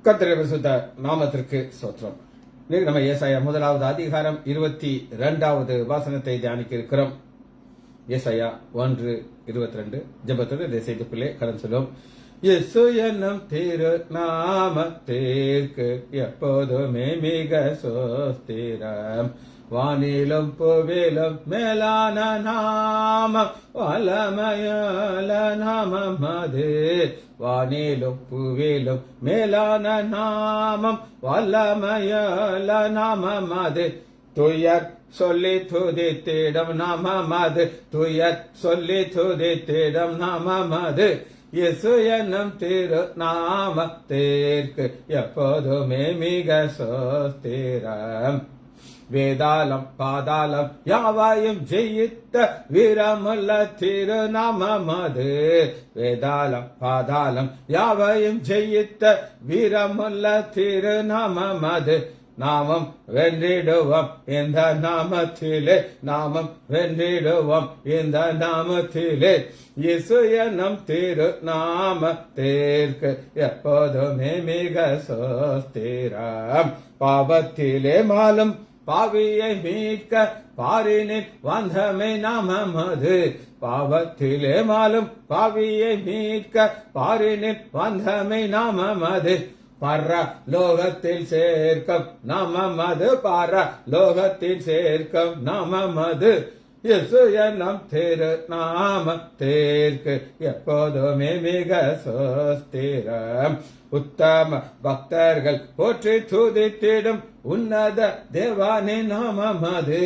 கர்த்தருடைய பரிசுத்த நாமத்திற்கு ஸ்தோத்திரம். இன்னைக்கு நம்ம ஏசாயா 1வது அதிகாரம் 22வது வசனத்தை தியானிக்க இருக்கிறோம். ஏசாயா 1:22 ஜெபத்தோடு இந்த செய்திக்குள்ளே கடந்து செல்வோம். இயேசு என்னும் திரு நாமத்திற்கு எப்போதுமே மிக சோஸ்திரம். வானிலும் புவிலும் மேலான நாமம் வல்லமையுள்ள நாமம் அது. வானிலும் புவிலும் மேலான நாமம் வல்லமையுள்ள நாமம் அது. துயர் சொல்லி துதித்திடும் நாமம் அது. துயர் சொல்லி துதித்திடும் நாமம் அது. இயேசு என்னும் திரு நாமத்திற்கு எப்போதுமே மிக சோஸ்திரம். வேதாளம் பாதாளம் யாவையும் ஜெயித்த வீரமுள்ள திருநாமம் அது. வேதாளம் பாதாளம் யாவையும் ஜெயித்த வீரமுள்ள திருநாமம் அது. நாமம் வென்றிடுவோம் இந்த நாமத்திலே. நாமம் வென்றிடுவோம் இந்த நாமத்திலே. இயேசு என்னும் திரு நாமத்திற்கு எப்போதுமே மிக சோஸ்திரம். பாவத்திலே மாலும் பாவியை மீட்க பாரினில் வந்தமை நாமம் அது. பாவத்திலே மாலும் பாவியை மீட்க பாரினில் வந்தமை நாமம் அது. பர லோகத்தில் சேர்க்கும் நாமம் அது. பர லோகத்தில் சேர்க்கும் நாமம் அது. இயேசு என்னும் திரு நாமத்திற்கு எப்போதுமே மிக சோஸ்திரம். உத்தம பக்தர்கள் போற்றி துதித்திடும் உன்னத தேவானின் நாமம் அது.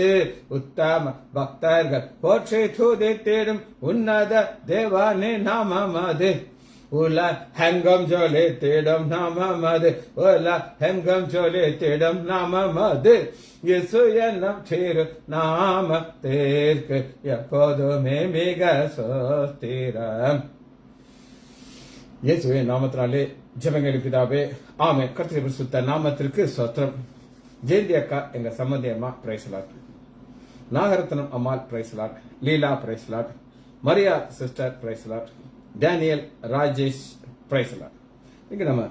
உத்தம பக்தர்கள் போற்றி துதித்திடும் உன்னத தேவானின் நாமம் அது. உலகெங்கும் ஜொலித்திடும் நாமம் அது. உலகெங்கும் ஜொலித்திடும் நாமம் அது. இயேசு என்னும் திரு நாமத்திற்கு எப்போதுமே மிக சோஸ்திரம். இயேசுவின் நாமத்தினாலே ஜெபங்கள் பிதாவே, ஆமென். கர்த்தருடைய பரிசுத்த நாமத்திற்கு ஸ்தோத்திரம். ஜெயந்தி அக்கா எங்க சம்பந்தி அம்மா praise lord. Nagarathnam Ammal praise lord. Leela praise lord. Maria sister praise lord. Daniel Rajesh praise lord. இங்க நம்ம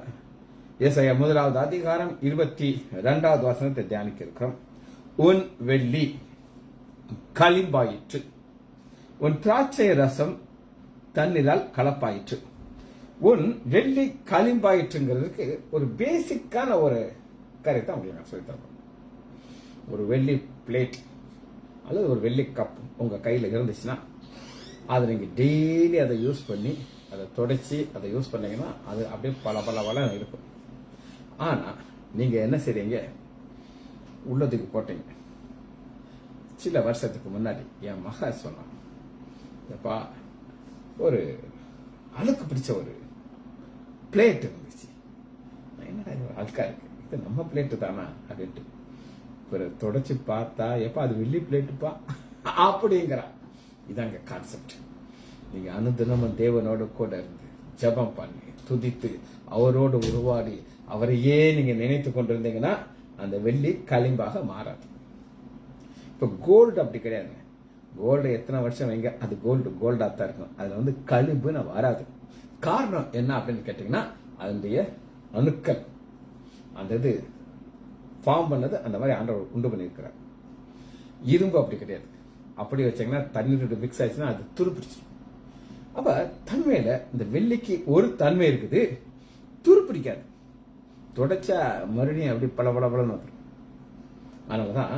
ஏசாயா 1வது அதிகாரம் 22வது வசனத்தை தியானிக்க இருக்கிறோம். உன் வெள்ளி களிம்பாயிற்று, உன் திராட்சை ரசம் தண்ணீரால் கலப்பாயிற்று. உன் வெள்ளி களிம்பாயிற்றுங்கிறதுக்கு ஒரு பேசிக்கான ஒரு கருத்தை உங்களுக்கு நான் சொல்லித்தரேன். ஒரு வெள்ளி பிளேட் அல்லது ஒரு வெள்ளி கப் உங்க கையில் இருந்துச்சுன்னா அதை நீங்க டெய்லி அதை யூஸ் பண்ணி அதை தொடச்சி அதை யூஸ் பண்ணீங்கன்னா அது அப்படியே பல பல பல இருக்கும். ஆனா நீங்க என்ன செய்றீங்க, உள்ளதுக்கு போட்டீங்க. சில வருஷத்துக்கு முன்னாடி என் மக சொன்னான், எப்பா ஒரு அழுக்கு பிடிச்ச ஒரு பிளேட் இருந்துச்சு. என்னடா அழுக்கா இருக்கு, இது நம்ம பிளேட்டு தானா அப்படின்ட்டு தொடச்சு பார்த்தா, எப்பா அது வெள்ளி பிளேட்டுப்பா அப்படிங்கிறா. இதாங்க கான்செப்ட். நீங்க அனுதினமும் தேவனோட கூட இருந்து ஜெபம் பண்ணி துதித்து அவரோடு உருவாடி அவரையே நீங்க நினைத்து கொண்டிருந்தீங்கன்னா அந்த வெள்ளி களிம்பாக மாறாது. இப்ப கோல்டு அப்படி கிடையாது. கோல்டு எத்தனை வருஷம் வைங்க, அது கோல்டா தான் இருக்கும். அதுல களிம்புன்னு வராது. காரணம் என்ன அப்படின்னு கேட்டீங்கன்னா, அதனுடைய அணுக்கள் அந்த இது ஃபார்ம் பண்ணது அந்த மாதிரி ஆண்டவர் உண்டு பண்ணியிருக்கிறார். இரும்பு அப்படி கிடையாது. அப்படி வச்சீங்கன்னா தண்ணீரோட மிக்ஸ் ஆயிடுச்சுன்னா அது துருப்பிடிச்சிடும். அப்ப தன்மையில இந்த வெள்ளிக்கு ஒரு தன்மை இருக்குது, துருப்பிடிக்காது. தொடச்சா மறுபடியும் அப்படி பல பல பலன்னு வந்துடும். அதனாலதான்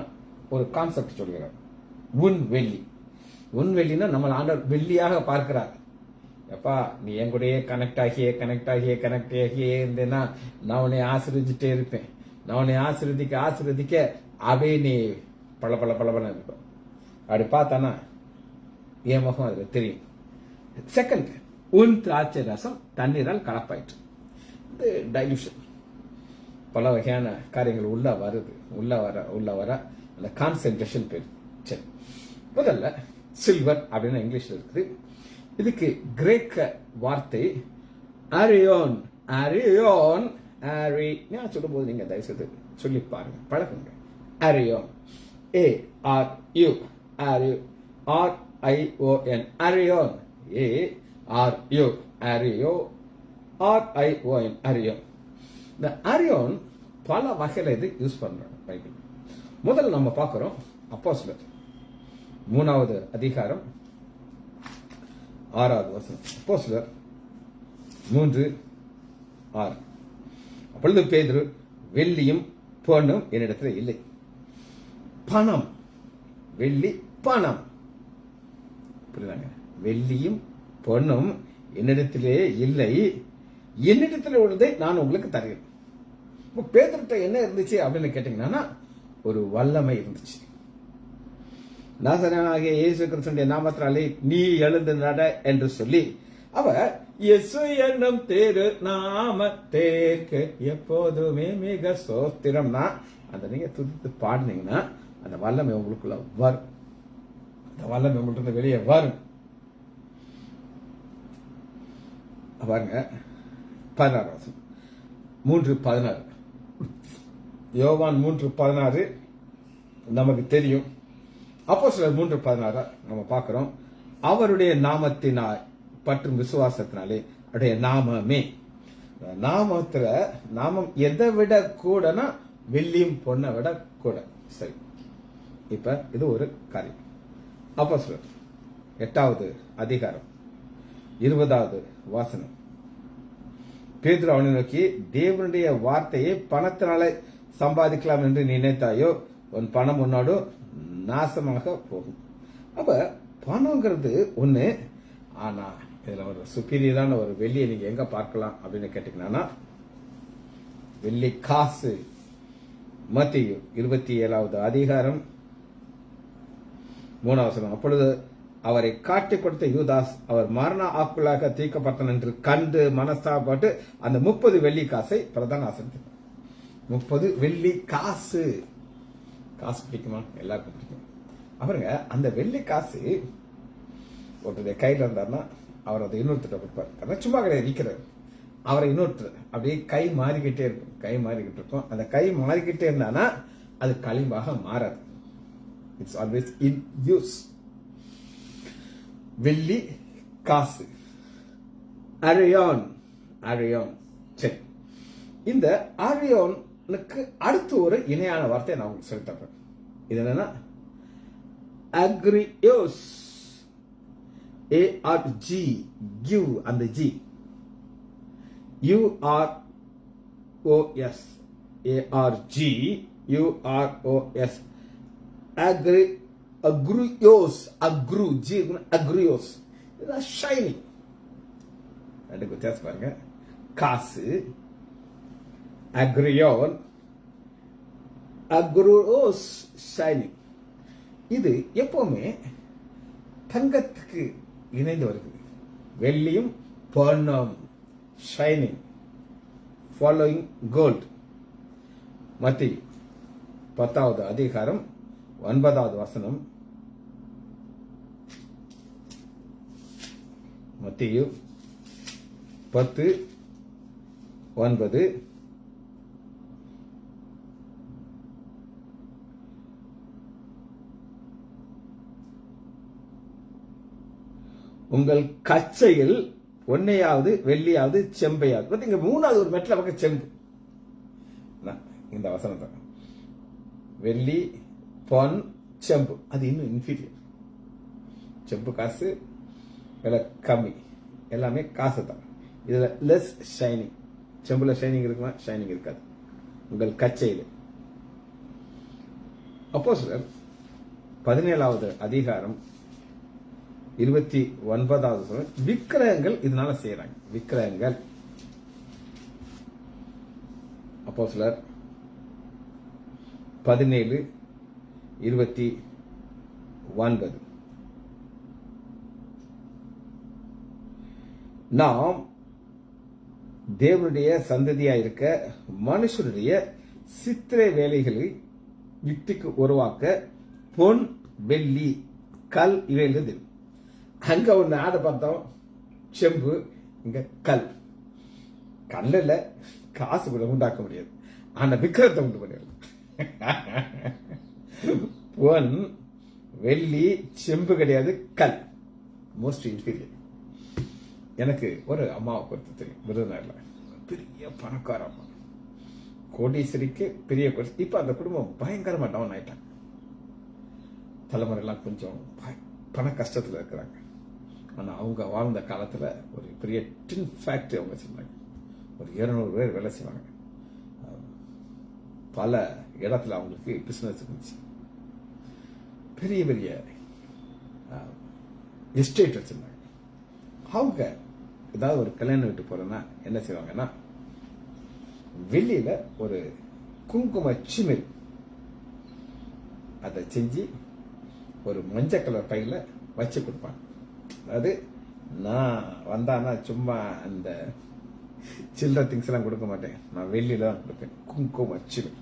ஒரு கான்செப்ட் சொல்கிறார், உன் வெள்ளி. உன் வெள்ளினா நம்ம ஆண்டவர் வெள்ளியாக பார்க்கிறார். எப்பா நீ என் கூடயே கனெக்ட் ஆகியே இருந்தேன்னா நான் உன்னை ஆசீர்வதிச்சுட்டே இருப்பேன். நான் உன்னை ஆசீர்வதிக்க அப்படியே நீ பல பல பல பல இருக்கும். அப்படி பார்த்தானா என் முகம் அதுக்கு தெரியும். செகண்ட், உன் திராட்சை ரசம் தண்ணீரால் கலப்பாயிற்று. இது டைல்யூஷன். பல வகையான காரியங்கள் உள்ள வர அந்த கான்சென்ட்ரேஷன் பேர். சரி, முதல்ல சில்வர் அப்படின்னு இங்கிலீஷ்ல இருக்குது. இதுக்கு கிரேக்க வார்த்தை அரியோன். நான் சொல்லும் போது நீங்க தயவு செய்து சொல்லி பாருங்க, பழகுங்க. அரியோன், ARU, RION, அரியோன். ARU, அரியோ, RION, அரியோன். இந்த ஆரியோன் பல வகையில இது யூஸ் பண்றாங்க பைபிள். முதல்ல நம்ம பார்க்கிறோம் அப்போஸ்தலர் 3வது அதிகாரம் 6வது வசனம். அப்போஸ்தலர் 3:6. அப்பொழுது பேதுரு, வெள்ளியும் பொன்னும் என்னிடத்தில் இல்லை. பணம், வெள்ளி, பணம், புரியுதாங்க? வெள்ளியும் பொன்னும் என்னிடத்திலே இல்லை, என்னிடத்தில் உள்ளதை நான் உங்களுக்கு தருகிறேன். பேதுருட்ட என்ன இருந்துச்சு அப்படின்னு கேட்டீங்கன்னா, ஒரு வல்லமை இருந்துச்சு. நாசரேயனாகிய இயேசு கிறிஸ்துவின் நாமத்தினாலே நீ எழுந்து நட என்று சொல்லி அவர் இயேசு என்னும் திரு நாமத்தேற்கு எப்போதுமே மிக சோத்திரம்னா அந்த நீங்க துதித்து பாடுனீங்கன்னா அந்த வல்லமை உங்களுக்குள்ள வரும். அந்த வல்லமை உங்கள்கிட்ட வெளியே வரும். பாருங்க 16 3:16. யோவான் 3:16 நமக்கு தெரியும். அப்போஸ்தலர் 3:16 நம்ம பார்க்கிறோம். அவருடைய நாமத்தினால் பற்றும் விசுவாசத்தினாலே அவருடைய நாமமே, நாமத்துல நாமம் எதை விட கூடனா வெள்ளியும் பொண்ணை விட கூட. சரி, இப்ப இது ஒரு காரியம். அப்போஸ்தலர் 8வது அதிகாரம் 20வது வசனம். பேதுரு அவனை நோக்கி, தேவனுடைய வார்த்தையை பணத்தினால சம்பாதிக்கலாம் என்று நினைத்தாயோ, உன் பணம் உன்னோடு நாசமாக போகும். அப்ப பணங்கிறது ஒண்ணு, ஆனா இதுல ஒரு சுப்பீரியரான ஒரு வெள்ளியை நீங்க எங்க பார்க்கலாம் அப்படின்னு கேட்டீங்கன்னா, வெள்ளி காசு. மத்தேயு 27வது அதிகாரம் 3வது வசனம். அப்பொழுது அவரை காட்டிக் கொடுத்த யூதாஸ் அவர் மரண ஆக்குள்ளாக தீர்க்கப்பட்டான் என்று கண்டு மனஸ்தாபப்பட்டு அந்த 30 வெள்ளி காசை பிரதான ஆசனம். 30 வெள்ளி காசு. காசு பிடிக்குமா? எல்லாருக்கும் பிடிக்கும். அவருங்க அந்த வெள்ளி காசு ஒருத்தருடைய கையில் இருந்தாருன்னா அவர் அதை இன்னொருத்தர் கொடுப்பார். சும்மா கிடையாது, விற்கிறார். அவரை இன்னொருத்தர் அப்படியே கை மாறிக்கிட்டே இருக்கும். கை மாறிக்கிட்டு இருக்கும். அந்த கை மாறிக்கிட்டே இருந்தானா அது களிம்பாக மாறாது. It's always in use. வெள்ளி காசு, அரியோன். அரியோன். சரி, இந்த அரியோனுக்கு அடுத்து ஒரு இணையான வார்த்தையை நான் உங்களுக்கு சொல்லி தரேன். இது என்னன்னா அக்ரியோஸ். ARG, கிவ், அந்த G UROS, ARG UROS, அக்ரியோஸ். அக்ரு G, அக்ரியோஸ். இதுதான் ஷைனிங். ரெண்டு வித்தியாசம் பாருங்க. காசு அக்ரியோன், அக்ரியோஸ் ஷைனிங். இது எப்பவுமே தங்கத்துக்கு இணைந்து வருகிறது. வெள்ளியும் பொன்னும் ஷைனிங், ஃபாலோயிங் கோல்ட். மத்தேயு 10வது அதிகாரம் 9வது வசனம். மத்தேயு 10:9. உங்கள் கச்சையில் ஒன்னையாவது வெள்ளியாவது செம்பையாவது. இங்க 3வது ஒரு மெட்ல பக்கம் செம்பு. இந்த வசனம் தான். வெள்ளி, பொன், செம்பு. அது இன்னும் இன்ஃபீரியர். செம்பு காசு விலை கம்மி, எல்லாமே காசு தான். இதுல லெஸ் ஷைனிங். செம்புல ஷைனிங் இருக்குமா? ஷைனிங் இருக்காது. உங்கள் கச்சையில். அப்போஸ்தலர் 17வது அதிகாரம் 29வது வசனம். விக்கிரகங்கள் இதனால செய்யறாங்க. விக்கிரகங்கள். அப்போஸ்தலர் 17:29. நாம் தேவனுடைய சந்ததியாயிருக்க மனுஷனுடைய சித்திரை வேலைகளை யுக்திக்கு உருவாக்க பொன், வெள்ளி, கல் இவையிலிருந்து. அங்க ஒண்ணு ஆடை பார்த்தோம், செம்பு. இங்க கல். கல்லுல காசு கூட உண்டாக்க முடியாது, ஆனா விக்கிரத்தை உண்டு பண்ணிடலாம். பொன், வெள்ளி, செம்பு கிடையாது, கல். Most inferior. எனக்கு ஒரு அம்மாவை பொறுத்து தெரியும். விருதுநகர்ல பெரிய பணக்கார அம்மா. கோடீஸ்வரிக்கு பெரிய இப்ப அந்த குடும்பம் பயங்கரமா டவுன் ஆயிட்டாங்க. தலைமுறையெல்லாம் கொஞ்சம் பண கஷ்டத்துல இருக்கிறாங்க. ஆனா அவங்க வாழ்ந்த காலத்துல ஒரு பெரிய டின் ஃபேக்டரி அவங்க வச்சிருந்தாங்க. ஒரு 200 பேர் வேலை செய்வாங்க. பல இடத்துல அவங்களுக்கு பிசினஸ் இருந்துச்சு. பெரிய பெரிய எஸ்டேட் வச்சிருந்தாங்க. அவங்க ஏதாவது ஒரு கல்யாணம் வீட்டு போறேன்னா என்ன செய்வாங்கன்னா, வெளியில ஒரு குங்கும சிமிழ் அதை செஞ்சு ஒரு மஞ்சள் கலர் பையில வச்சு கொடுப்பாங்க. அதாவது நான் வந்தானா சும்மா அந்த சில்லற திங்ஸ் எல்லாம் கொடுக்க மாட்டேன், நான் வெளியில தான் கொடுப்பேன். குங்கும சிமிழ்.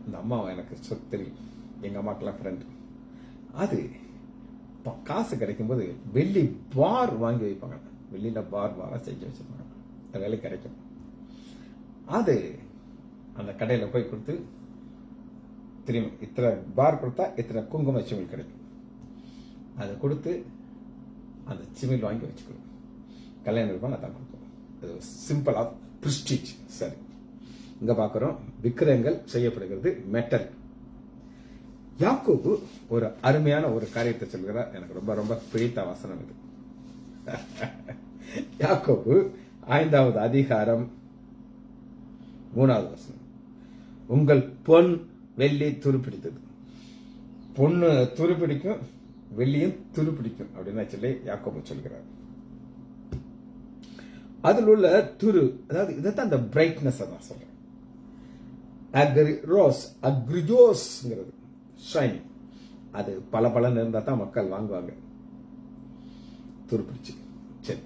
இந்த அம்மா எனக்கு தெரியும், எங்க அம்மாக்கெல்லாம் ஃப்ரெண்ட். அது காசு கிடைக்கும் போது வெள்ளி பார் வாங்கி வைப்பாங்க. வெளியில பாரா செஞ்சு வச்சிருப்பாங்க. வேலை கிடைக்கும். அது அந்த கடையில போய் கொடுத்து திரும்பி இத்தனை பார் கொடுத்தா இத்தனை குங்கும சிமிழ் கிடைக்கும். அதை கொடுத்து அந்த சிமிழ் வாங்கி வச்சுக்கணும். கல்யாணம் இருப்பாங்க அதான் கொடுக்கணும். அது சிம்பிள் ஆஃப் பிரிஸ்டீஜ். சரி, இங்க பாக்குறோம் விக்கிரகங்கள் செய்யப்படுகிறது மெட்டல். யாக்கோபு ஒரு அருமையான ஒரு காரியத்தை சொல்கிறார். எனக்கு ரொம்ப ரொம்ப பிடித்த வசனம் இது. யாக்கோபு 5வது அதிகாரம் 3வது வசனம். உங்கள் பொன் வெள்ளி துருப்பிடித்தது. பொண்ணு துருப்பிடிக்கும், வெள்ளியும் துருப்பிடிக்கும் அப்படின்னு சொல்லி யாக்கோபு சொல்கிறார். அதில் உள்ள துரு, அதாவது இதைத்தான் அந்த பிரைட்னஸ் தான் சொல்றேன். அக்ரிஜோஸ்ங்கிறது ஷைனிங். அது பல பலன் இருந்தா தான் மக்கள் வாங்குவாங்க. துருப்பிடிச்சு. சரி,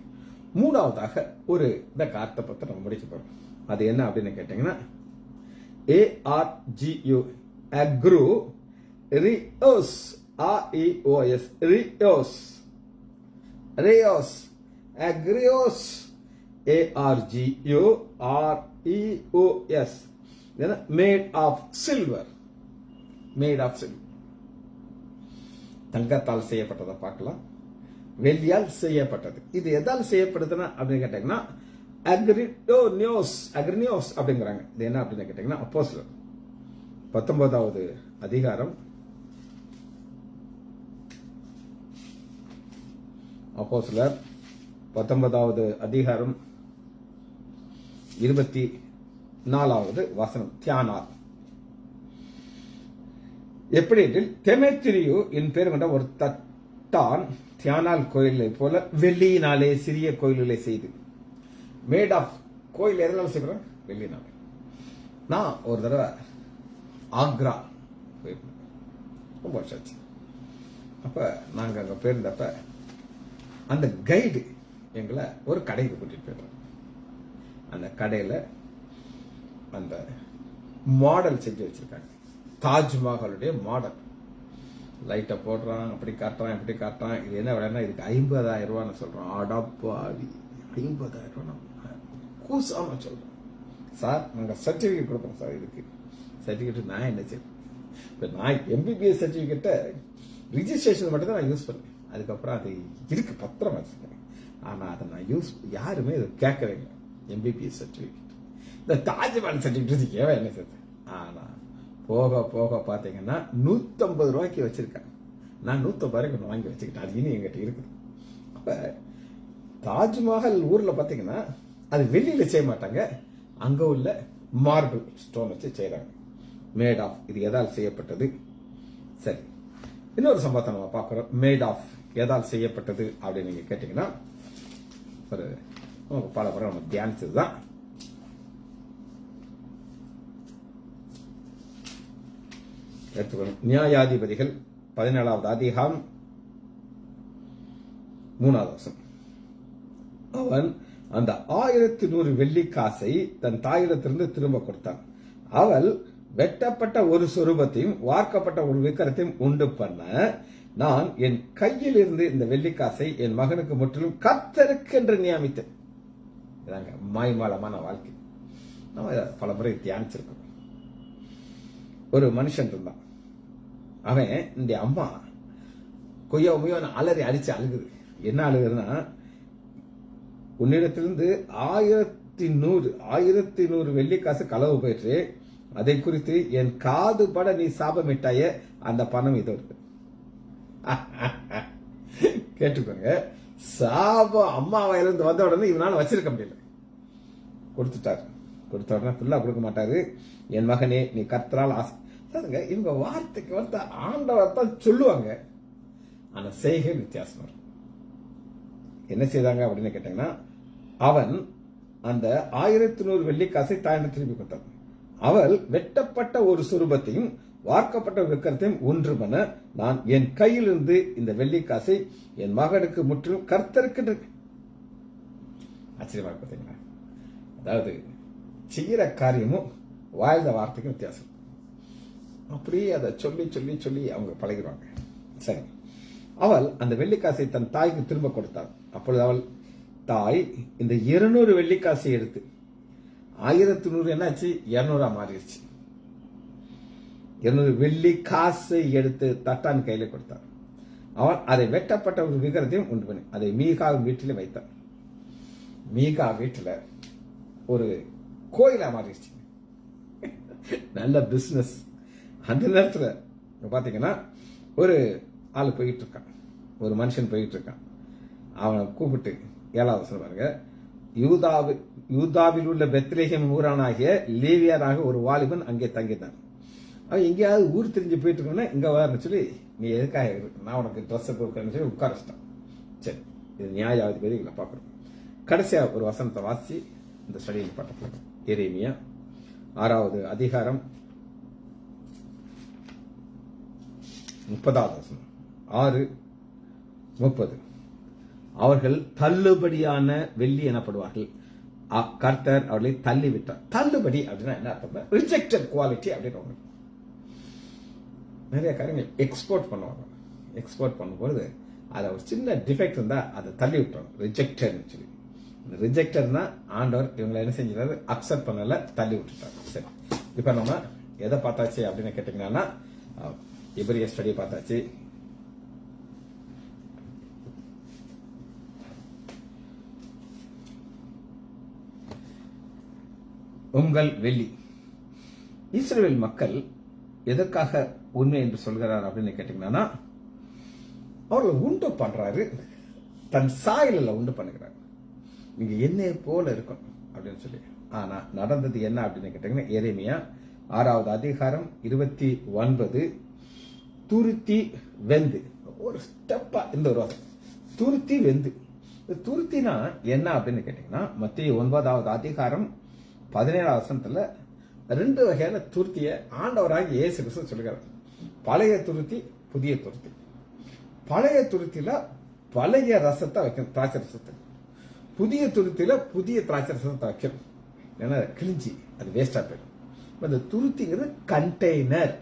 3வதாக ஒரு இந்த கார்த்தை பத்தி நம்ம முடிக்க போறோம். அது என்ன அப்படின்னு கேட்டீங்கன்னா, ARGU அக்ரு ரியோஸ் REOS ரியோஸ் ரியோஸ் அக்ரியோஸ் ARGU REOS made of silver. Made of silver. தங்கத்தால் செய்யப்பட்டதை பார்க்கலாம், வெள்ளியால் செய்யப்பட்டது. இது எதால் செய்யப்படுதுன்னா அப்படின்னு கேட்டீங்கன்னா அக்ரினியோஸ் அப்படிங்கிறாங்க. இது என்ன அப்படின்னு கேட்டீங்கன்னா, அப்போஸ்தலர் 19வது அதிகாரம் அப்போஸ்தலர் 19வது அதிகாரம் 24வது வசனம் தியானார். எப்படி தெமேத்திரியு என் பேர் கொண்ட ஒரு தட்டான் தியானால் கோயிலை போல வெள்ளியினாலே சிறிய கோயில்களை செய்து. மேட் ஆஃப் கோயில் எதனால செய்யறோம்? வெள்ளினாலே. நான் ஒரு தடவை ஆக்ரா போயிருந்தேன், ரொம்ப வருஷம் ஆச்சு. அப்ப நாங்க அங்க போயிருந்தப்ப அந்த கைடு எங்களை ஒரு கடைக்கு கூட்டிட்டு போயிடுறோம். அந்த கடையில அந்த மாடல் செஞ்சு வச்சிருக்காங்க, தாஜ்மஹாலுடைய மாடல். லைட்டை போடுறான், அப்படி காட்டுறான், இப்படி காட்டுறான். இது என்ன விலைன்னா இதுக்கு 50,000 ரூபான்னு சொல்றான். அடப்பாவி, 50,000 ரூபாய் கூசாம சொல்றேன். சார் நாங்க சர்டிபிகேட் கொடுப்போம் சார். இதுக்கு சர்டிபிகேட் நான் என்ன செய்வேன்? இப்ப நான் MBBS சர்டிபிகேட்டை ரிஜிஸ்ட்ரேஷன் மட்டும் தான் நான் யூஸ் பண்ணேன். அதுக்கப்புறம் அது இருக்கு, பத்திரம் வச்சிருக்கேன். ஆனா அதை நான் யாருமே இதை கேட்கவே இல்லை. MBBS சர்டிபிகேட், இந்த தாஜ்மஹால் சர்டிபிகேட் ஏன் என்ன சார்? ஆனா போக போக பாத்தீங்கன்னா 150 ரூபாய்க்கு வச்சிருக்கேன். நான் 150 ரூபாய்க்கு வாங்கி வச்சுக்கிட்டேன். அது இனி எங்கிட்ட இருக்குது. அப்ப தாஜ்மஹால் ஊர்ல பாத்தீங்கன்னா அது வெளியில செய்ய மாட்டாங்க, அங்க உள்ள மார்பிள் ஸ்டோன் வச்சு செய்யறாங்க. மேட் ஆஃப், இது எதால் செய்யப்பட்டது? சரி, இன்னொரு சம்பவத்தை நம்ம பார்க்கிறோம். மேட் ஆஃப் எதால் செய்யப்பட்டது அப்படின்னு நீங்க கேட்டீங்கன்னா, ஒரு பல முறை நம்ம தியானிச்சதுதான். எடுத்துக்கணும். நியாயாதிபதிகள் 17வது அதிகாரம் 3வது வசனம். அவன் அந்த 1100 வெள்ளி காசை தன் தாயிடத்திலிருந்து திரும்ப கொடுத்தான். அவள் வெட்டப்பட்ட ஒரு சொரூபத்தையும் வார்க்கப்பட்ட ஒரு விக்கிரத்தையும் உண்டு பண்ண, நான் என் கையில் இருந்து இந்த வெள்ளிக்காசை என் மகனுக்கு முற்றிலும் கர்த்தருக்கென்று நியமித்தேன். இதாங்க மாய்மாலமான வாழ்க்கை. நம்ம பல முறை தியானிச்சிருக்கோம். ஒரு மனுஷன் இருந்தான். அவன் இந்த அம்மா கொய்யா முய்யோன்னு அலறி அடிச்சு அழுகுது. என்ன அழுகுதுன்னா, உன்னிடத்திலிருந்து 1100 வெள்ளிக்காசு களவு போயிட்டு அதை குறித்து என் காது பட நீ சாபமிட்டாய, அந்த பணம் இதோ இருக்கு. கேட்டுக்கோங்க, சாபம் அம்மா வயலிருந்து வந்த உடனே இவனால வச்சிருக்க முடியல, கொடுத்துட்டாரு. கொடுத்த உடனே ஃபுல்லா கொடுக்க மாட்டாரு. என் மகனே, நீ கர்த்தரால் ஆசை. இவங்க வார்த்தைக்கு வந்து ஆண்டவர் தான் சொல்லுவாங்க, ஆனா செய்கை வித்தியாசம் இருக்கும். என்ன செய்தாங்க அப்படின்னு கேட்டீங்கன்னா, அவன் அந்த 1100 வெள்ளிக்காசை தாயிடம் திருப்பி கொடுத்தான். அவள் வெட்டப்பட்ட ஒரு சுரூபத்தையும் வார்க்கப்பட்ட விக்கிரத்தையும் ஒன்று பண்ண, நான் என் கையிலிருந்து இந்த வெள்ளிக்காசை என் மகனுக்கு முற்றிலும் கர்த்தருக்கு. ஆச்சரியமா பார்த்தீங்களா? அதாவது செய்யற காரியமும் வாழ்ந்த வார்த்தைக்கும் வித்தியாசம். அப்படியே அதை சொல்லி சொல்லி சொல்லி அவங்க பழகிடுவாங்க. சரி, அவள் அந்த வெள்ளிக்காசை தன் தாய்க்கு திரும்ப கொடுத்தாள். அப்பொழுது அவள் தாய் இந்த 200 வெள்ளிக்காசை எடுத்து 1100 என்னாச்சு, 200 மாறிடுச்சு. 200 வெள்ளி காசை எடுத்து தட்டான் கையில கொடுத்தார். அவன் அதை வெட்டப்பட்ட ஒரு விக்கிரத்தையும் உண்டு பண்ணி அதை மீகாவின் வீட்டிலே வைத்தான். மீகா வீட்டுல ஒரு கோயிலா மாறிடுச்சு. நல்ல பிசினஸ். அந்த நேரத்துல பாத்தீங்கன்னா ஒரு ஆள் போயிட்டு இருக்கான், ஒரு மனுஷன் போயிட்டு இருக்கான். அவனை கூப்பிட்டு 7வது வசனம் பாருங்க, யூதாவில் உள்ள பெத்லேஹேம் ஊரானாகிய லேவியராக ஒரு வாலிபன் அங்கே தங்கினான். அவன் எங்கேயாவது ஊர் தெரிஞ்சு போயிட்டு இருக்கோம்னா இங்க வரன்னு சொல்லி, நீ எதுக்காக இருக்கு, நான் உனக்கு ட்ரெஸ் கொடுக்கறேன்னு சொல்லி உட்கார வச்சிட்டான். சரி, இது நியாயாதிபதிகளை பார்க்கணும். கடைசியா ஒரு வசனத்தை வாசி இந்த ஸ்டடியில் பட்டப்படும். எரேமியா 6வது அதிகாரம் 30வது வசனம், 6:30. அவர்கள் தள்ளுபடியான வெள்ளி எனப்படுவார்கள், கர்த்தர் அவர்களை தள்ளி விட்டார். தள்ளுபடி அப்படின்னா என்ன அர்த்தம்? ரிஜெக்டட் குவாலிட்டி அப்படின்னு. நிறைய காரியங்கள் எக்ஸ்போர்ட் பண்ணுவாங்க. எக்ஸ்போர்ட் பண்ணும்போது அதை ஒரு சின்ன டிஃபெக்ட் இருந்தா அதை தள்ளி விட்டுறாங்க, ரிஜெக்டட் சொல்லி. ரிஜெக்டட்னா ஆண்டவர் இவங்களை என்ன செஞ்சாரு, அக்செப்ட் பண்ணல, தள்ளி விட்டுட்டாங்க. சரி, இப்ப நம்ம எதை பார்த்தாச்சு அப்படின்னு கேட்டீங்கன்னா, எபிரிய ஸ்டடி பார்த்தாச்சு. உங்கள் வெள்ளி. இஸ்ரவேல் மக்கள் எதற்காக உண்மை என்று சொல்கிறார் அப்படின்னு கேட்டீங்கன்னா, அவர்கள் உண்டு பண்றாரு, தன் சாயலில் உண்டு பண்ணுகிறார். நீங்க என்னைய போல இருக்கும் அப்படின்னு சொல்லி. ஆனா நடந்தது என்ன அப்படின்னு கேட்டீங்கன்னா, எரேமியா 6வது அதிகாரம் 29, துருத்தி வெந்து. ஒரு ஸ்டெப்பா இந்த ஒரு வாசம், துருத்தி வெந்து. துருத்தினா என்ன அப்படின்னு கேட்டீங்கன்னா, மத்திய 9வது அதிகாரம் 17வது வசனத்துல 2 வகையான துருத்திய ஆண்டவராக இயேசு கிறிஸ்து சொல்கிறார். பழைய துருத்தி, புதிய துருத்தி. பழைய துருத்தில பழைய ரசத்தை வைக்கணும், திராட்சை ரசத்தை. புதிய துருத்தில புதிய திராட்சை ரசத்தை வைக்கணும், ஏன்னா கிழிஞ்சி அது வேஸ்டா போயிடும். இந்த துருத்திங்கிறது கண்டெய்னர்.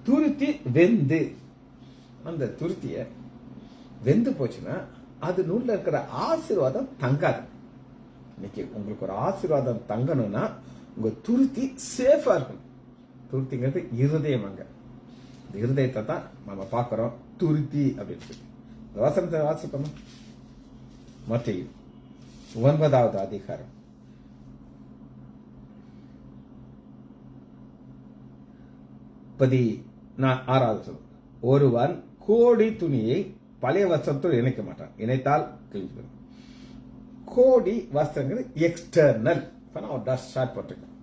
துருத்தி வெந்து, அந்த துருத்திய வெந்து போச்சுன்னா அது நூல்ல இருக்கிற ஆசீர்வாதம் தங்காது. இன்னைக்கு உங்களுக்கு ஒரு ஆசீர்வாதம் தங்கணும்னா உங்க துருத்தி சேஃபா இருக்கணும். துருத்திங்கிறது இருதயம். அங்க இந்த இருதயத்தை தான் நம்ம பார்க்கிறோம் துருத்தி அப்படின்னு சொல்லி. வசனத்தை வாசிப்போம். மத்தேயு 9வது அதிகாரம் 16வது வசனம். ஒருவன் கோடி துணியை பழைய வஸ்திரத்தோடு இணைக்க மாட்டான், இணைத்தால் கிழிஞ்சு போயிடும். கோடி வஸ்திரங்கிறது எக்ஸ்டர்னல். இப்ப நான் ஒரு ஷர்ட் போட்டிருக்கேன்,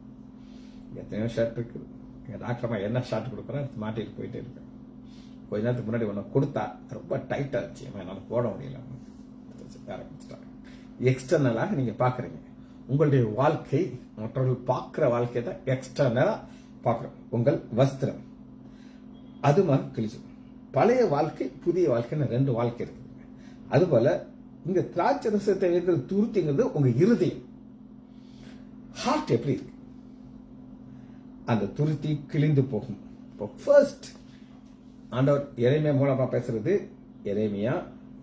எத்தனையோ ஷர்ட் இருக்குது. எங்க டாக்டர் என்ன ஷர்ட் கொடுக்குறேன் மாட்டிட்டு போயிட்டே இருக்கேன். கொஞ்ச நேரத்துக்கு முன்னாடி ஒன்று கொடுத்தா ரொம்ப டைட்டா இருந்துச்சு, என்னால போட முடியல. எக்ஸ்டர்னலாக நீங்க பாக்குறீங்க. உங்களுடைய வாழ்க்கை மற்றவர்கள் பார்க்கிற வாழ்க்கை தான் எக்ஸ்டர்னலா பார்க்கிறோம். உங்கள் வஸ்திரம் அது மாதிரி கிழிச்சு. பழைய வாழ்க்கை, புதிய வாழ்க்கைன்னு 2 வாழ்க்கை இருக்கு. அதுபோல இங்க திராட்சை ரசத்தை வைக்கிற துருத்திங்கிறது உங்க இருதயம், ஹார்ட் எப்படி இருக்கு. அந்த துருத்தி கிழிந்து போகும். இப்போ ஃபர்ஸ்ட் ஆண்டவர் எரேமியா மூலமா பேசுறது. எரேமியா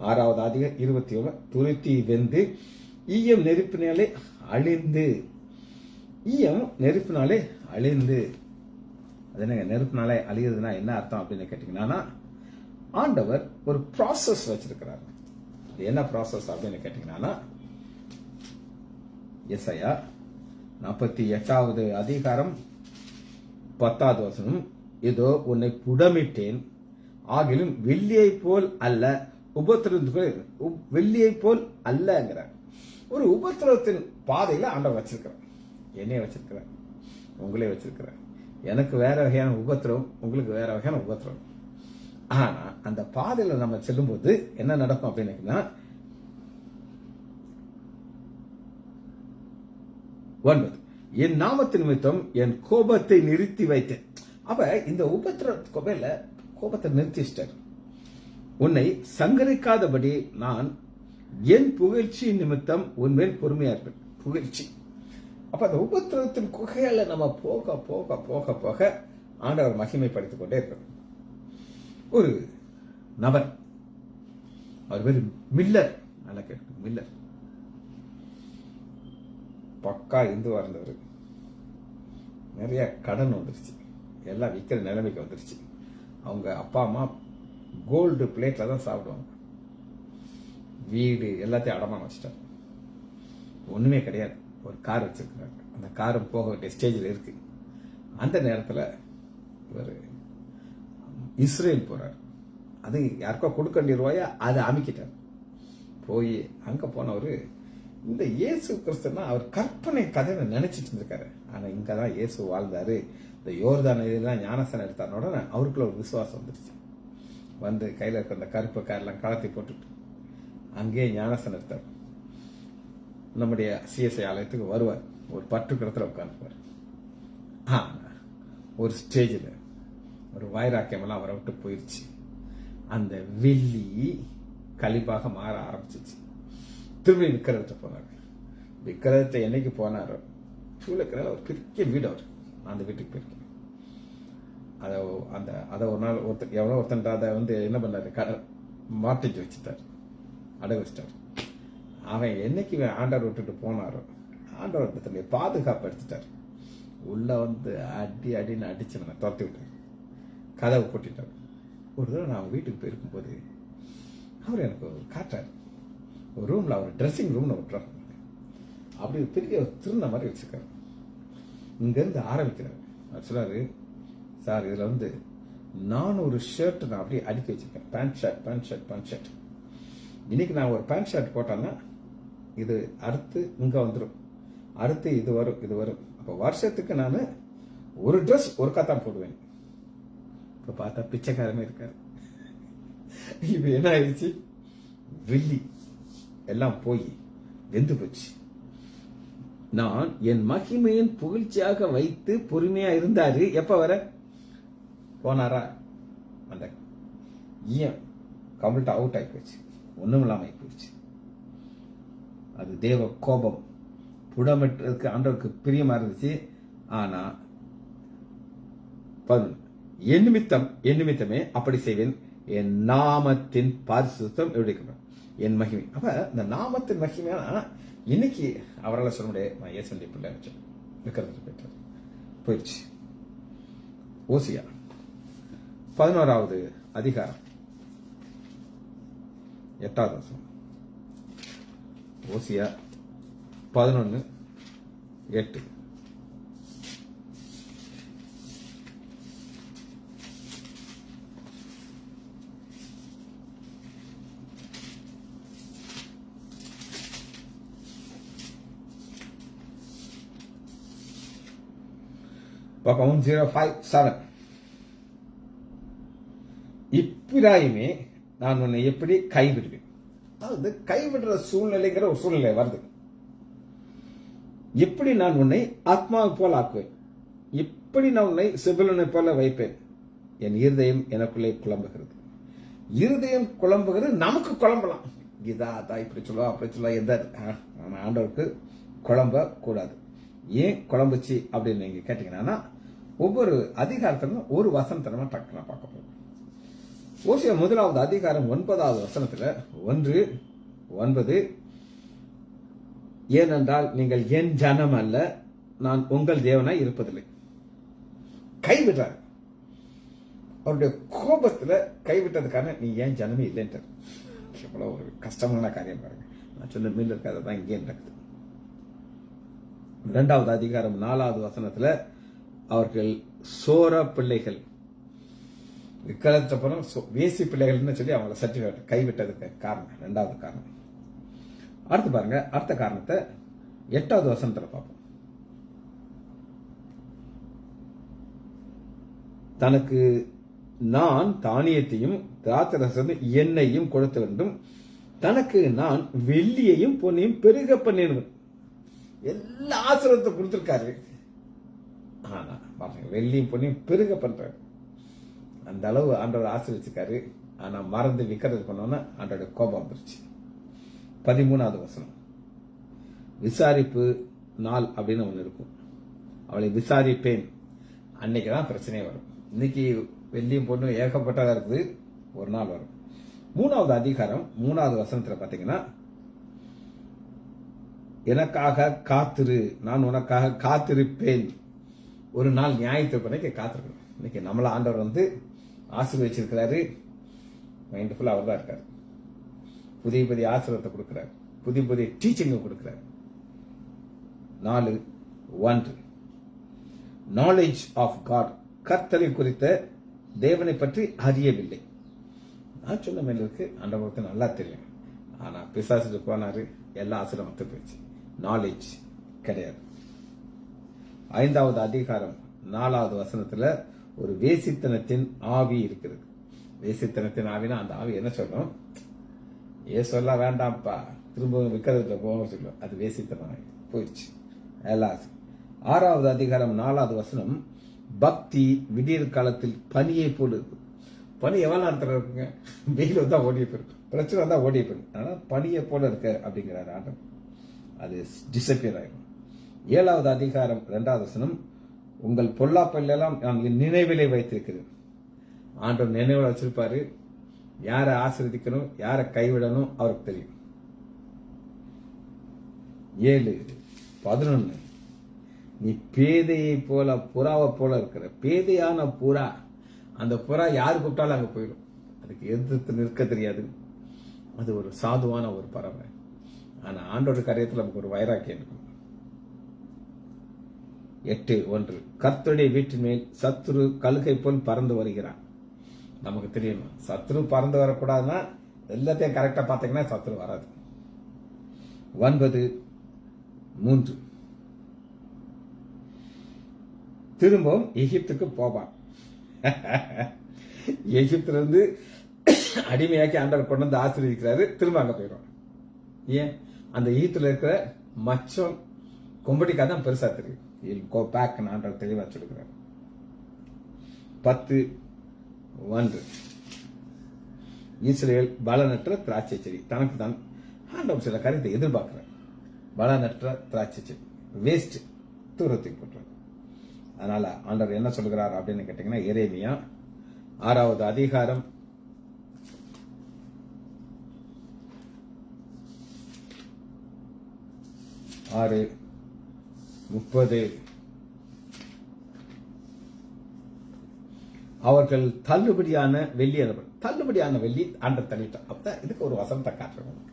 6வது அதிகாரம் 27. துருத்தி வெந்து ஈயம் நெருப்பினாலே அழிந்து. ஈயம் நெருப்பினாலே அழிந்து. அது என்னங்க நெருப்பினாலே அழியுதுன்னா என்ன அர்த்தம் அப்படின்னு கேட்டீங்கன்னா, ஆண்டவர் ஒரு ப்ராசஸ் வச்சிருக்கிறார். என்ன ப்ராசஸ் அப்படின்னு கேட்டீங்கன்னா, எசாயா 48வது அதிகாரம் 10வது வசனம், இதோ உன்னை புடமிட்டேன், ஆகிலும் வெள்ளியை போல் அல்ல, வெள்ளியை போல் அல்லங்கிறார். ஒரு உபத்திரவத்தின் பாதையில ஆண்டவர் வச்சிருக்கிறார். என்னைய வச்சிருக்கிறார், உங்களே வச்சிருக்கிறார். எனக்கு வேற வகையான உபத்திரவம், உங்களுக்கு வேற வகையான உபத்திரவம். ஆனா அந்த பாதையில நம்ம செல்லும்போது என்ன நடக்கும் அப்படின்னா, 9, என் நாமத்தின் நிமித்தம் என் கோபத்தை நிறுத்தி வைத்தேன். அப்ப இந்த உபத்திரவ கோபத்தை நிறுத்திச்சிட்டார். உன்னை சங்கரிக்காதபடி நான் என் புகழ்ச்சி நிமித்தம் உன்மேல் பொறுமையா இருப்பேன். புகழ்ச்சி. அப்ப அந்த உபத்திரவத்தின் குகையில நம்ம போக போக போக போக ஆண்டவர் மகிமைப்படுத்திக் கொண்டே இருக்கிறோம். ஒரு நபர், அவர் பேரு மில்லர். நல்லா கேட்டு, மில்லர் பக்கா இந்துவா இருந்தவர். நிறைய கடன் வந்துருச்சு, எல்லாம் விற்கிற நிலைமைக்கு வந்துருச்சு. அவங்க அப்பா அம்மா கோல்டு பிளேட்ல தான் சாப்பிடுவாங்க. வீடு எல்லாத்தையும் அடமானம் வச்சுட்டாங்க. ஒண்ணுமே கிடையாது. ஒரு கார் வச்சிருக்கிறாங்க. அந்த காரும் போக வேண்டிய ஸ்டேஜில் இருக்கு. அந்த நேரத்தில் இவர் இஸ்ரேல் போறார். அது யாருக்கோ கொடுக்க வேண்டிய ரூபாயா அதை அமைக்கிட்டார். போய் அங்க போனவர் இந்த இயேசு கிறிஸ்துனா அவர் கற்பனை கதையை நினைச்சிட்டு இருந்திருக்காரு. ஆனா இங்கதான் இயேசு வாழ்ந்தாரு, இந்த யோர்தான் இதெல்லாம் ஞானஸ்தானம் எடுத்தாருன உடனே அவருக்குள்ள ஒரு விசுவாசம் வந்துருச்சு. வந்து கையில இருக்க அந்த கருப்பு காரெல்லாம் கலத்தி போட்டுட்டு அங்கேயே ஞானஸ்தானம் எடுத்தார். நம்முடைய சிஎஸ்ஐ ஆலயத்துக்கு வருவார். ஒரு பட்டுக்கிடத்துல உட்காந்துப்பார். ஒரு ஸ்டேஜில் ஒரு வைராக்கியமெல்லாம் அவரை விட்டு போயிடுச்சு. அந்த வெள்ளி களிப்பாக மாற ஆரம்பிச்சிச்சு. திரும்பி விக்கிரகத்தை போனார். விக்கிரகத்தை என்னைக்கு போனாரோ சூழக்கிற ஒரு பெரிய வீடு, அவர் அந்த வீட்டுக்கு போயிருக்கேன். அதை ஒரு நாள் எவ்வளோ ஒருத்தன் அதை என்ன பண்ணாரு, மாட்டிட்டு வச்சுட்டார், அடகு வச்சிட்டார். அவன் என்னைக்கு ஆண்டவர் விட்டுட்டு போனாரோ ஆண்டவர் தன்னுடைய பாதுகாப்பு எடுத்துட்டார். உள்ள அடி அடின்னு அடிச்சு துரத்தி விட்டார், கதவை போட்டிட்டார். ஒரு தடவை நான் வீட்டுக்கு போயிருக்கும்போது அவர் எனக்கு காட்டார். ஒரு ரூம்ல அவர் ட்ரெஸ்ஸிங் ரூம்ல விட்டுறாரு. அப்படி பெரிய திருந்த மாதிரி வச்சிருக்காரு. இங்க இருந்து ஆரம்பிக்கிறார். அவர் சொல்றாரு, சார் இதுல 400 ஷர்ட் நான் அப்படியே அடுக்கி வச்சிருக்கேன். Pant shirt. இன்னைக்கு நான் ஒரு பேண்ட் ஷர்ட் போட்டேன்னா இது அடுத்து இங்க வந்துடும், அடுத்து இது வரும். அப்ப வருஷத்துக்கு நான் ஒரு ட்ரெஸ் ஒரு தான் போடுவேன். இப்ப பார்த்தா பிச்சைக்காரமே இருக்காரு. இப்ப என்ன ஆயிடுச்சு, வெள்ளி எல்லாம் போய் வெந்து போச்சு. நான் என் மகிமையின் புகழ்ச்சியாக வைத்து பொறுமையா இருந்தாரு. எப்ப வர போனாரா, அந்த ஈயம் கம்ப்ளீட்டா அவுட் ஆகி போச்சு, ஒண்ணும் இல்லாம ஆகி போயிடுச்சு. அது தேவ கோபம். புடமிட்டதுக்கு ஆண்டவருக்கு பிரியமா இருந்துச்சு. ஆனா என் நிமித்தமே அப்படி செய்வேன், என் நாமத்தின் பரிசுத்தம் எப்படி என் மகிமை. அப்ப இந்த நாமத்தின் மகிமையான இன்னைக்கு அவரால் சொல்ல முடியாது. நான் ஏசண்டி பிள்ளை வச்சேன், விக்கிறது பெற்றார், போயிடுச்சு. ஓசியா 11வது அதிகாரம் 8வது வசனம். ஓசியா 11:8. பக்கம் 057. இப்பிராயுமே நான் உன்னை எப்படி கைவிடுவேன். அதாவது கைவிடுற சூழ்நிலைங்கிற ஒரு சூழ்நிலை வருது. எப்படி நான் உன்னை ஆத்மாவை போல ஆக்குவேன், எப்படி நான் உன்னை செபுலனை போல வைப்பேன். என் இருதயம் எனக்குள்ளே குழம்புகிறது. இருதயம் குழம்புகிறது, நமக்கு குழம்பலாம். இதா இப்படி சொல்லுவா அப்படி சொல்லுவா. எந்த ஆண்டவருக்கு குழம்ப கூடாது. ஏன் குழம்புச்சு அப்படின்னு நீங்க கேட்டீங்கன்னா, ஒவ்வொரு அதிகாரத்திலும் ஒரு வசனத்தை நம்ம டக்குனா பார்க்க போறோம். ஓசியா 1வது அதிகாரம் 9வது வசனத்துல 1:9, ஏனென்றால் நீங்கள் என் ஜனம் அல்ல, நான் உங்கள் தேவனாய் இருப்பதில்லை. கைவிடுறார். அவருடைய கோபத்துல கைவிட்டதுக்கான நீ ஏன் ஜனமே இல்லைன்றார். எவ்வளவு ஒரு கஷ்டமான காரியம் பாருங்க. நான் சொன்ன மீன் இருக்காதான் இங்கே நடக்குது. 2வது அதிகாரம் 4வது வசனத்துல அவர்கள் சோர பிள்ளைகள், இக்காலத்தப்புறம் வேசி பிள்ளைகள்னு சொல்லி அவங்களை சர்டிபிகேட் கைவிட்டதுக்கு காரணம் 2வது காரணம். அடுத்து பாருங்க, அடுத்த காரணத்தை 8வது வசனத்துல பார்ப்போம். தனக்கு நான் தானியத்தையும் திராட்சரசம் எண்ணெயையும் கொடுத்த வேண்டும், தனக்கு நான் வெள்ளியையும் பொன்னையும் பெருக பண்ணிடுவேன். எல்லா ஆசீர்வாதத்தை கொடுத்திருக்காரு. ஆனா பாருங்க, வெள்ளியும் பொன்னையும் பெருக பண்றாரு. அந்த அளவு ஆண்டவர் ஆசீர்வச்சிருக்காரு. ஆனா மறந்து விக்கிறது பண்ணோன்னா ஆண்டோட கோபம் வந்துருச்சு. 13வது வசனம், விசாரிப்பு நாள் அப்படின்னு ஒண்ணு இருக்கும். அவளை விசாரிப்பேன். அன்னைக்குதான் பிரச்சனையே வரும். இன்னைக்கு வெள்ளியும் பொண்ணும் ஏகப்பட்டதா இருக்குது, ஒரு நாள் வரும். 3வது அதிகாரம் 3வது வசனத்துல பாத்தீங்கன்னா, எனக்காக காத்திரு, நான் உனக்காக காத்திருப்பேன். ஒரு நாள் நியாயத்திற்பனைக்கு காத்திருக்கணும். இன்னைக்கு நம்மள ஆண்டவர் ஆசீர்வச்சிருக்கிறாரு. மைண்ட் ஃபுல்லா அவர் தான் இருக்காரு. புதிய புதிய ஆசீர்வாதத்தை கொடுக்கிறார், புதிய புதிய டீச்சிங் கொடுக்கிறார். 4:1 நாலேஜ் ஆஃப் காட், கர்த்தரை குறித்த தேவனை பற்றி அறியவில்லை. நான் சொன்ன மேல இருக்கு, ஆண்டவருக்கு நல்லா தெரியும். ஆனா பிசாசுக்கு போனாரு, எல்லா ஆசீர்வாதம் போயிடுச்சு. நாலேஜ் கிடையாது. 5வது அதிகாரம் 4வது வசனத்துல ஒரு வேசித்தனத்தின் ஆவி இருக்கிறது. வேசித்தனத்தின் ஆவினா அந்த ஆவி என்ன சொல்லும்? சொல்ல வேண்டாம்ப்பா, திரும்ப விக்கிறதுல போக சொல்லும். அது வேசித்தனம் போயிடுச்சு எல்லாம். 6வது அதிகாரம் 4வது வசனம், பக்தி விடியற் காலத்தில் பனியை போல இருக்கு. பனி எவ்வளவு நேரத்தில் இருக்குங்க? வெயில் வந்தா ஓடிய போயிருக்கு, பிரச்சனை வந்தா ஓடிய போயிருக்கு. ஆனா பனியை போல இருக்க அப்படிங்கிறார் ஆண்டவர். அது டிசப்பியர் ஆயிடும். 7வது அதிகாரம் 2வது வசனம், உங்கள் பொல்லாப்பெல்லாம் நான் நினைவிலே வைத்திருக்கிறேன். ஆண்டவர் நினைவில் வச்சிருப்பாரு. யாரை ஆசீர்வதிக்கணும், யாரை கைவிடணும் அவருக்கு தெரியும். 7:11 நீ பேதையை போல புறாவை போல இருக்கிற. பேதையான புறா, அந்த புறா யாரு கூப்பிட்டாலும் அங்க போயிடும். அதுக்கு எதிர்த்து நிற்க தெரியாது. அது ஒரு சாதுவான ஒரு பறவை. ஆனா ஆண்டோட காரியத்தில் நமக்கு ஒரு வைராக்கியம் இருக்கும். 8:1 கர்த்தருடைய வீட்டின் மேல் சத்துரு கழுகை போல் பறந்து வருகிறான். நமக்கு தெரியும், சத்ரு பறந்து வரக்கூடாதுன்னா எல்லாத்தையும் கரெக்டா பாத்தீங்கன்னா சத்ரு வராது. 9:3 திரும்பவும் எகிப்துக்கு போவான். எகிப்துல இருந்து அடிமையாக்கி ஆண்டவர் கொண்டு வந்து ஆசீர்வதிக்கிறாரு. திரும்ப அங்க போயிடும். ஏன்? அந்த எகிப்துல இருக்கிற மச்சம் கொம்படிக்கா தான் பெருசா தெரியும். கோ பேக் ஆண்டவர் தெளிவா சொல்லுகிறார். 10:1 இஸ்ரேல் பலனற்ற திராட்சை செடி. தனக்கு தான் ஆண்டவர் சில காரியத்தை எதிர்பார்க்கிறார். பலனற்ற திராட்சை செடி வேஸ்ட், தூரத்துக்கு போட்டுறார். அதனால ஆண்டவர் என்ன சொல்கிறார் அப்படின்னு கேட்டீங்கன்னா, எரேமியா 6வது அதிகாரம் 6:30 அவர்கள் தள்ளுபடியான வெள்ளி, தள்ளுபடியான வெள்ளி ஆண்டவர் தள்ளிட்டார். அப்ப இதுக்கு ஒரு வசனத்தை காட்டுறோம்.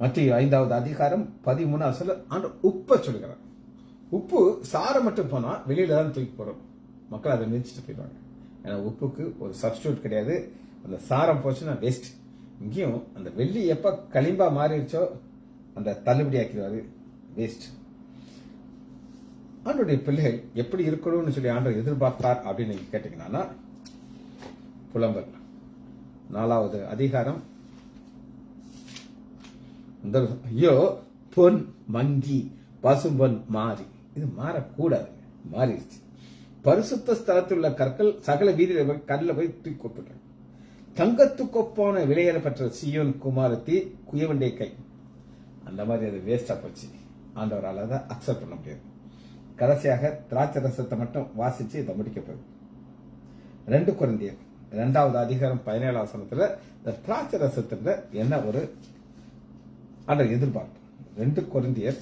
மத்திய 5வது அதிகாரம் 13 ஆண்டவர் உப்பை சொல்லுகிறார். உப்பு சாரம் மட்டும் போனா வெளியில தான் தூக்கி போறோம். மக்கள் அதை மிதிச்சுட்டு போயிடுவாங்க. ஏன்னா உப்புக்கு ஒரு சப்ஸ்டியூட் கிடையாது. அந்த சாரம் போச்சுன்னா வேஸ்ட். இங்கேயும் அந்த வெள்ளி எப்ப களிம்பா மாறிடுச்சோ அந்த தள்ளுபடி ஆக்கிடுவாரு, வேஸ்ட். ஆண்டோடைய பிள்ளைகள் எப்படி இருக்கணும்னு சொல்லி ஆண்டவர் எதிர்பார்த்தார் அப்படின்னு நீங்க கேட்டீங்கன்னா, புலம்பல் 4வது அதிகாரம் ஐயோ பொன் மங்கி பசும்பொன் மாறி, இது மாறக்கூடாது, மாறிடுச்சு. பரிசுத்த ஸ்தலத்தில் உள்ள கற்கள் சகல வீதியில கல்ல போய் தூக்கி கொட்டுட்டாங்க. தங்கத்துக்கொப்பான விலையேறப்பட்ட சியோன் குமாரத்தி குயவண்டே கை, அந்த மாதிரி அது வேஸ்டா போச்சு. ஆண்டவரால் அதை அக்செப்ட் பண்ண முடியாது. கடைசியாக திராட்சை ரசத்தை மட்டும் வாசிச்சு இதை முடிக்க போகுது. 2 கொரிந்தியர் 2வது அதிகாரம் 17வது வசனத்துல இந்த திராட்சை ரசத்துல என்ன ஒரு ஆண்டவர் எதிர்பார்ப்பு. 2 கொரிந்தியர்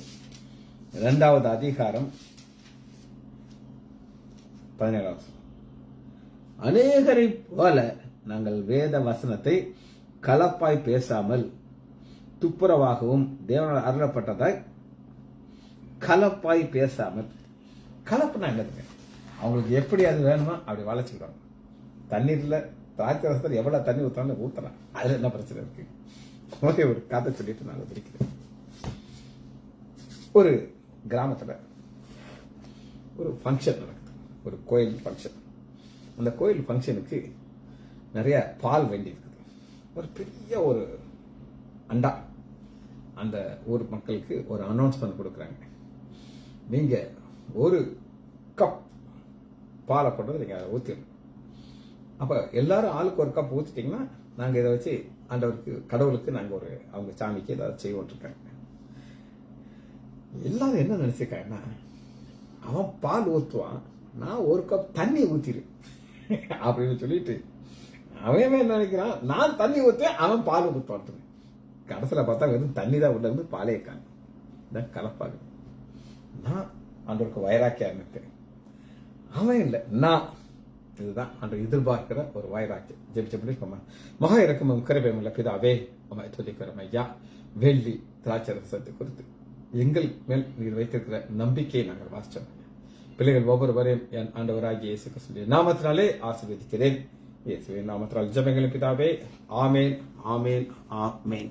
2வது அதிகாரம் 17வது வசனம், அநேகரை போல நாங்கள் வேத வசனத்தை கலப்பாய் பேசாமல் துப்புரவாகவும் தேவனால் அருளப்பட்டதாய் கலப்பாய் பேசாமல். கலப்புனா என்னதுங்க? அவங்களுக்கு எப்படி அது வேணுமோ அப்படி வளைச்சுக்கிடுவாங்க. தண்ணீர்ல திராட்சை ரசத்தில் எவ்வளவு தண்ணி ஊற்றாலும் ஊற்றலாம். அதுல என்ன பிரச்சனை இருக்கு? ஒரே ஒரு கதை சொல்லிட்டு நான் பிடிக்கிறேன். ஒரு கிராமத்துல ஒரு ஃபங்க்ஷன் நடக்குது, ஒரு கோயில் ஃபங்க்ஷன். அந்த கோயில் ஃபங்க்ஷனுக்கு நிறைய பால் வேண்டி இருக்குது. ஒரு பெரிய ஒரு அண்டா. அந்த ஊர் மக்களுக்கு ஒரு அனௌன்ஸ்மெண்ட் கொடுக்குறாங்க. நீங்க ஒரு கப் பாலை கொண்டு நீங்க அதை ஊற்றிடணும். அப்ப எல்லாரும் ஆளுக்கு ஒரு கப் ஊத்திட்டீங்கன்னா நாங்க இதை வச்சு ஆண்டவருக்கு கடவுளுக்கு நாங்க ஒரு அவங்க சாமிக்கு ஏதாவது செய்வோம் இருக்காங்க. எல்லாரும் என்ன நினைச்சிருக்காங்கன்னா, அவன் பால் ஊத்துவான், நான் ஒரு கப் தண்ணி ஊத்திரு அப்படின்னு சொல்லிட்டு அவன் என்ன நினைக்கிறான், நான் தண்ணி ஊத்தேன், அவன் பால் ஊத்துவான். கடைசியில பார்த்தா வெறும் தண்ணி தான் உள்ள இருந்து பாலே இருக்காங்க. கலப்பாங்க. நான் ஆண்டவருக்கு வைராக்கியா இருக்கேன், அவன் இல்லை நான். இதுதான் அன்று எதிர்பார்க்கிற ஒரு வைராக்கியம். ஜெபிச்சபடி மகா இறக்கமும் கிருபையுமுள்ள பிதாவே, அம்மா சொல்லிக்கிறோம் ஐயா, வெள்ளி திராட்சை ரசத்தை குறித்து எங்கள் மேல் நீர் வைத்திருக்கிற நம்பிக்கையை நாங்கள் வாசிச்சோம். பிள்ளைகள் ஒவ்வொருவரையும் என் ஆண்டவராகிய இயேசு கிறிஸ்துவின் நாமத்தினாலே ஆசீர்வதிக்கிறேன். இயேசுவின் நாமத்தினால் ஜெபங்கள் பிதாவே. ஆமேன், ஆமேன், ஆமேன்.